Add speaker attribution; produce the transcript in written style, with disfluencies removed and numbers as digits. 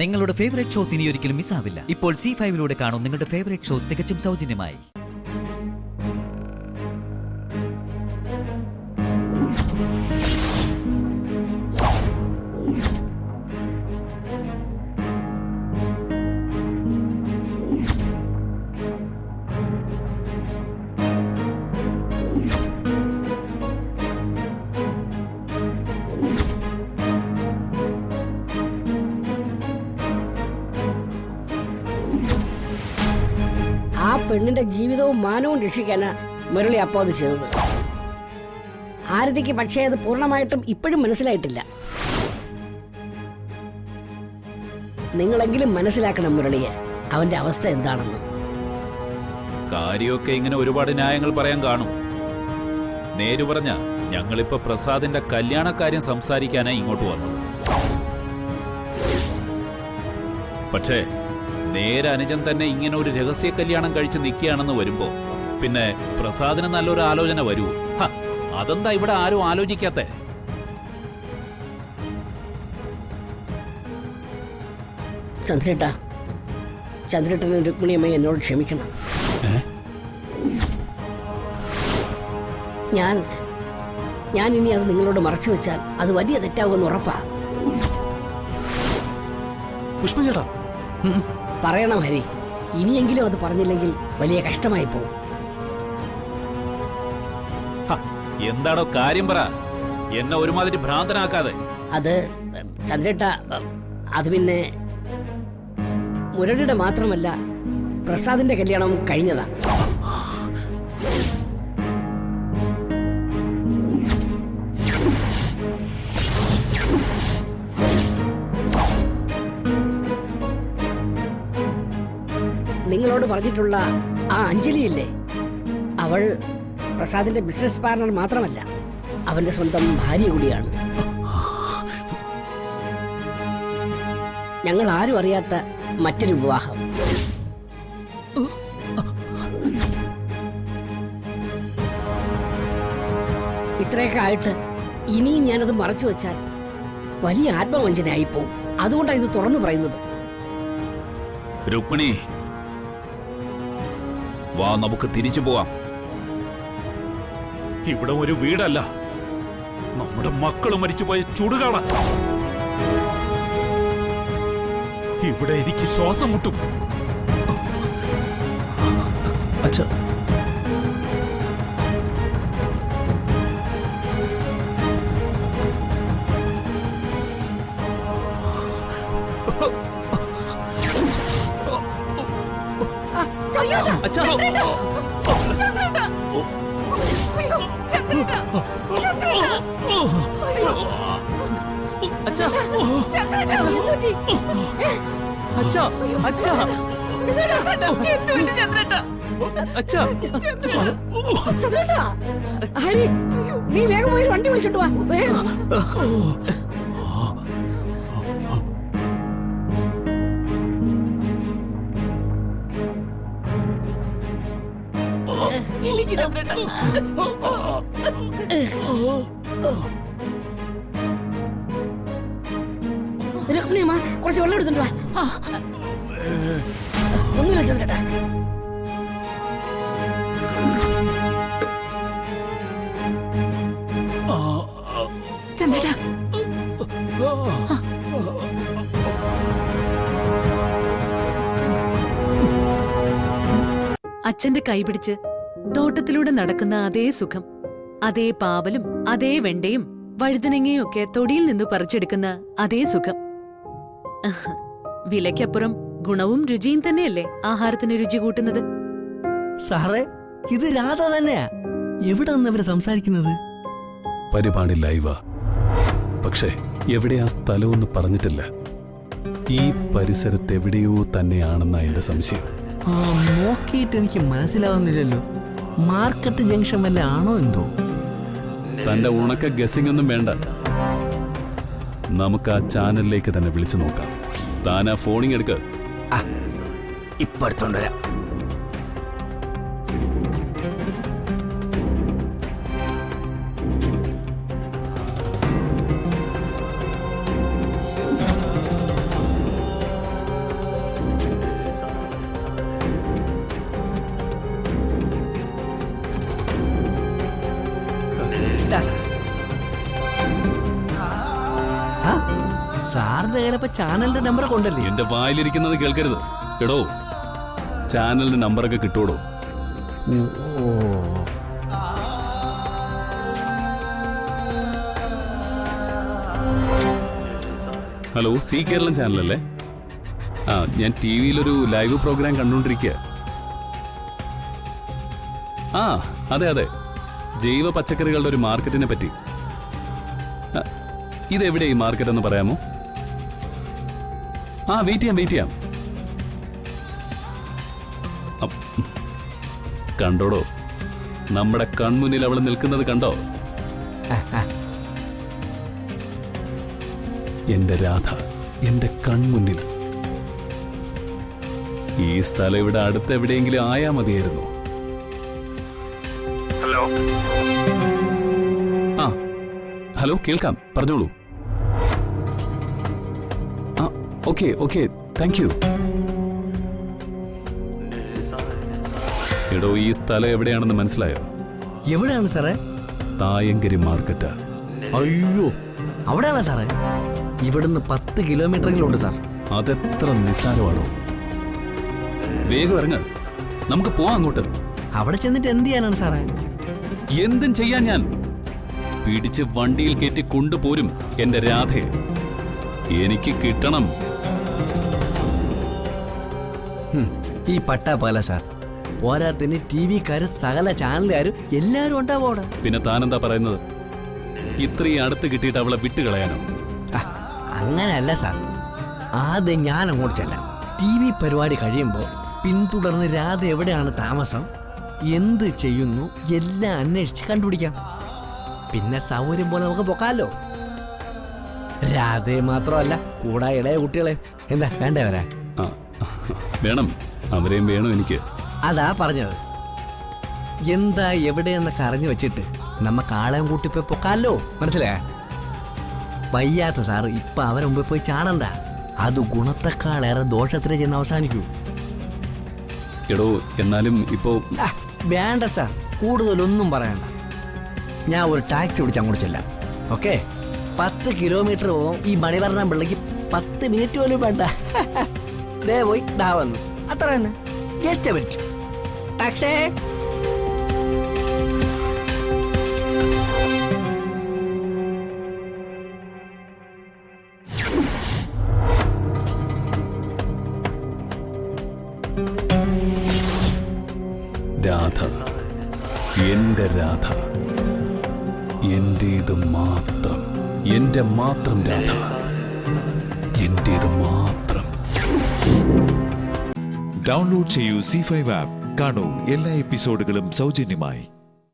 Speaker 1: നിങ്ങളുടെ favourite shows ഇനി ഒരിക്കലും മിസ്സാവില്ല. ഇപ്പോൾ C5 കാണും നിങ്ങളുടെ ഫേവറേറ്റ് ഷോ തികച്ചും സൗജന്യമായി.
Speaker 2: ആ പെണ്ണിന്റെ ജീവിതവും മാനവും രക്ഷിക്കാനാ മുരളി അപ്പോൾ അത് ചെയ്തത്. ആരതിക്ക് പക്ഷേ അത് പൂർണ്ണമായിട്ടും ഇപ്പോഴും മനസ്സിലായിട്ടില്ല. നിങ്ങളെങ്കിലും മനസ്സിലാക്കണം മുരളിയെ, അവന്റെ അവസ്ഥ എന്താണെന്ന്.
Speaker 3: കാര്യമൊക്കെ ഇങ്ങനെ ഒരുപാട് ന്യായങ്ങൾ പറയാൻ കാണും. നേരു പറഞ്ഞ ഞങ്ങളിപ്പോ പ്രസാദിന്റെ കല്യാണക്കാര്യം സംസാരിക്കാനായി ഇങ്ങോട്ട് വന്നത്. പക്ഷേ നേരെ അനുജൻ തന്നെ ഇങ്ങനെ ഒരു രഹസ്യ കല്യാണം കഴിച്ച് നിൽക്കുകയാണെന്ന് വരുമ്പോ പിന്നെ പ്രസാദിന് നല്ലൊരു ആലോചന വരൂ. അതെന്താ ഇവിടെ ആരും ആലോചിക്കാത്തെ?
Speaker 2: ചന്ദ്രേട്ടനും രുക്മിണിയമ്മ എന്നോട് ക്ഷമിക്കണം. ഞാൻ ഇനി അത് നിങ്ങളോട് മറച്ചു വെച്ചാൽ അത് വലിയ തെറ്റാവുമെന്ന് ഉറപ്പാ.
Speaker 4: പുഷ്പചേട്ടാ
Speaker 2: പറയണം ഹരി, ഇനിയെങ്കിലും അത് പറഞ്ഞില്ലെങ്കിൽ വലിയ കഷ്ടമായി പോകും.
Speaker 3: എന്താണോ കാര്യം പറ, എന്നെ ഒരുമാതിരി ഭ്രാന്തനാക്കാതെ.
Speaker 2: അത് ചന്ദ്രേട്ട, അത് പിന്നെ മുരളിയുടെ മാത്രമല്ല പ്രസാദിന്റെ കല്യാണം കഴിഞ്ഞതാ. നിങ്ങളോട് പറഞ്ഞിട്ടുള്ള ആ അഞ്ജലിയില്ലേ, അവൾ പ്രസാദിന്റെ ബിസിനസ് പാർട്ണർ മാത്രമല്ല, അവന്റെ സ്വന്തം ഭാര്യ കൂടിയാണ്. ഞങ്ങൾ ആരും അറിയാത്ത മറ്റൊരു വിവാഹം. ഇത്രയൊക്കെ ആയിട്ട് ഇനിയും ഞാനത് മറച്ചു വെച്ചാൽ വലിയ ആത്മവഞ്ചനയായി പോവും. അതുകൊണ്ടാണ് ഇത് തുറന്നു പറയുന്നത്.
Speaker 3: രുക്മിണി, വാ, നമുക്ക് തിരിച്ചു പോവാം. ഇവിടെ ഒരു വീടല്ല, നമ്മുടെ മക്കൾ മരിച്ചുപോയ ചുടുകാട. ഇവിടെ എനിക്ക് ശ്വാസം മുട്ടും.
Speaker 4: അച്ഛാ, അച്ഛാ, അച്ഛാ, അച്ഛാ, അച്ഛാ, അച്ഛാ,
Speaker 2: ഹരി, നീ വേഗം പോയി വണ്ടി വിളിച്ചിട്ട് വാ, വേഗം. രുക്മിണിയമ്മ, കുറച്ച് വെള്ളം എടുത്തിട്ട് വാ. ഒന്നുമില്ല ചന്ദ്രേട്ടാ.
Speaker 5: ചന്ദ്രേട്ടാ, അച്ഛന്റെ കൈപിടിച്ച് തോട്ടത്തിലൂടെ നടക്കുന്ന അതേ സുഖം, അതേ പാവലും അതേ വെണ്ടയും വഴുതനങ്ങയും ഒക്കെ തൊടിയിൽ നിന്ന് പറിച്ചെടുക്കുന്ന അതേ സുഖം. വിലയ്ക്കപ്പുറം ഗുണവും രുചിയും തന്നെയല്ലേ ആഹാരത്തിന് രുചി കൂട്ടുന്നത്?
Speaker 4: സാറേ, ഇത് രാധ തന്നെയാ. എവിടെ നിന്നവര് സംസാരിക്കുന്നത്?
Speaker 6: പരിപാടി ലൈവാ, പക്ഷേ എവിടെയാ സ്ഥലമൊന്നും പറഞ്ഞിട്ടില്ല. ഈ പരിസരത്ത് എവിടെയോ തന്നെയാണെന്നാ എന്റെ സംശയം.
Speaker 4: നോക്കിയിട്ട് എനിക്ക് മനസ്സിലാവുന്നില്ലല്ലോ. മാർക്കറ്റ് ജംഗ്ഷൻ വല്ല ആണോ എന്തോ?
Speaker 6: തന്റെ ഉണക്ക ഗസിംഗ് ഒന്നും വേണ്ട. നമുക്ക് ആ ചാനലിലേക്ക് തന്നെ വിളിച്ചു നോക്കാം. താനാ ഫോണിങ് എടുക്ക.
Speaker 4: ഇപ്പൊ എടുത്തോണ്ടുവരാം. സാറിന്റെ കയ്യിലപ്പോ ചാനലിന്റെ നമ്പറൊക്കെ ഉണ്ടല്ലേ?
Speaker 6: എന്റെ വായിലിരിക്കുന്നത് കേൾക്കരുത്. എടോ, ചാനലിന്റെ നമ്പറൊക്കെ കിട്ടൂടോ.
Speaker 4: ഓ
Speaker 6: ഹലോ, സി കേരളം ചാനലല്ലേ? ആ, ഞാൻ ടി വിയിലൊരു ലൈവ് പ്രോഗ്രാം കണ്ടുകൊണ്ടിരിക്കുക. ആ, അതെ അതെ, ജൈവ പച്ചക്കറികളുടെ ഒരു മാർക്കറ്റിനെ പറ്റി. ഇതെവിടെ ഈ മാർക്കറ്റ് എന്ന് പറയാമോ? ആ, വെയിറ്റ് ചെയ്യാം. കണ്ടോടോ, നമ്മുടെ കൺമുന്നിൽ അവൾ നിൽക്കുന്നത് കണ്ടോ? എന്റെ രാധ, എന്റെ കൺമുന്നിൽ. ഈ സ്ഥലം ഇവിടെ അടുത്ത് എവിടെയെങ്കിലും ആയാ മതിയായിരുന്നു. ആ, ഹലോ, കേൾക്കാം, പറഞ്ഞോളൂ. ആ, ഓക്കെ, താങ്ക് യു. എടോ, ഈ സ്ഥലം എവിടെയാണെന്ന് മനസ്സിലായോ?
Speaker 4: എവിടെയാണ് സാറേ?
Speaker 6: തായങ്കരി മാർക്കറ്റാ.
Speaker 4: അയ്യോ, അവിടെയാണോ സാറേ? ഇവിടുന്ന് 10 കിലോമീറ്ററെങ്കിലും സാർ.
Speaker 6: അതെത്ര നിസ്സാരമാണോ? വേഗം ഇറങ്ങ, നമുക്ക് പോവാം അങ്ങോട്ട്.
Speaker 4: അവിടെ ചെന്നിട്ട് എന്ത് ചെയ്യാനാണ് സാറേ?
Speaker 6: എന്തും ചെയ്യാൻ ഞാൻ. പിടിച്ച് വണ്ടിയിൽ കയറ്റി കൊണ്ടുപോരും എന്റെ രാധയെ. എനിക്ക് കിട്ടണം.
Speaker 4: ഈ പട്ടാപ്പകല സാർ. പോരാത്തിന് TV-ക്കാര്, സകല ചാനലുകാരും എല്ലാരും ഉണ്ടാവും അവിടെ.
Speaker 6: പിന്നെ താനെന്താ പറയുന്നത്? ഇത്രയും അടുത്ത് കിട്ടിയിട്ട് അവളെ വിട്ടുകളയാനോ?
Speaker 4: അങ്ങനെയല്ല സാർ. ആദ്യം ഞാൻ അങ്ങോട്ട് ചെല്ലാം. TV പരിപാടി കഴിയുമ്പോൾ പിന്തുടർന്ന് രാധ എവിടെയാണ് താമസം, എന്ത് ചെയ്യുന്നു എല്ലാം അന്വേഷിച്ച് കണ്ടുപിടിക്കാം. പിന്നെ സൗകര്യം പോലെ നമുക്ക് പൊക്കാലോ. രാധയെ മാത്രമല്ല, കൂടെ ഇളയ കുട്ടികളെ. എന്താ വേണ്ടേ വരാ?
Speaker 6: ആ, വേണം, അവരെയും വേണം എനിക്ക്.
Speaker 4: അതാ പറഞ്ഞത്. എന്താ എവിടെയെന്നൊക്കെ അറിഞ്ഞു വെച്ചിട്ട് നമുക്ക് ആളെയും കൂട്ടിപ്പോയി പൊക്കാലോ. മനസ്സിലായ? വയ്യാത്ത സാറ് ഇപ്പൊ അവരെ മുമ്പിൽ പോയി ചാടണ്ട. അത് ഗുണത്തെക്കാളേറെ ദോഷത്തിനെ ചെന്ന് അവസാനിക്കൂ.
Speaker 6: എടോ, എന്നാലും ഇപ്പോ
Speaker 4: വേണ്ട സാർ, കൂടുതലൊന്നും പറയണ്ട. ഞാൻ ഒരു ടാക്സി പിടിച്ച് അങ്ങോട്ട് ചെല്ലാം. ഓക്കെ? 10 കിലോമീറ്റർ പോവും. ഈ മണിവർണ്ണം പിള്ളക്ക് 10 മിനിറ്റ് പോലും വേണ്ട. ദേ പോയി ദാ വന്നു, അത്ര തന്നെ. Just A minute. Taxi.
Speaker 6: Radha, എന്റെ രാധ, എന്റേത് മാത്രം, എന്റെ മാത്രം രാധ, എന്റേത് മാത്രം.
Speaker 7: ഡൗൺലോഡ് ചെയ്യൂ C5 ആപ്പ്. കാണൂ എല്ലാ എപ്പിസോഡുകളും സൗജന്യമായി.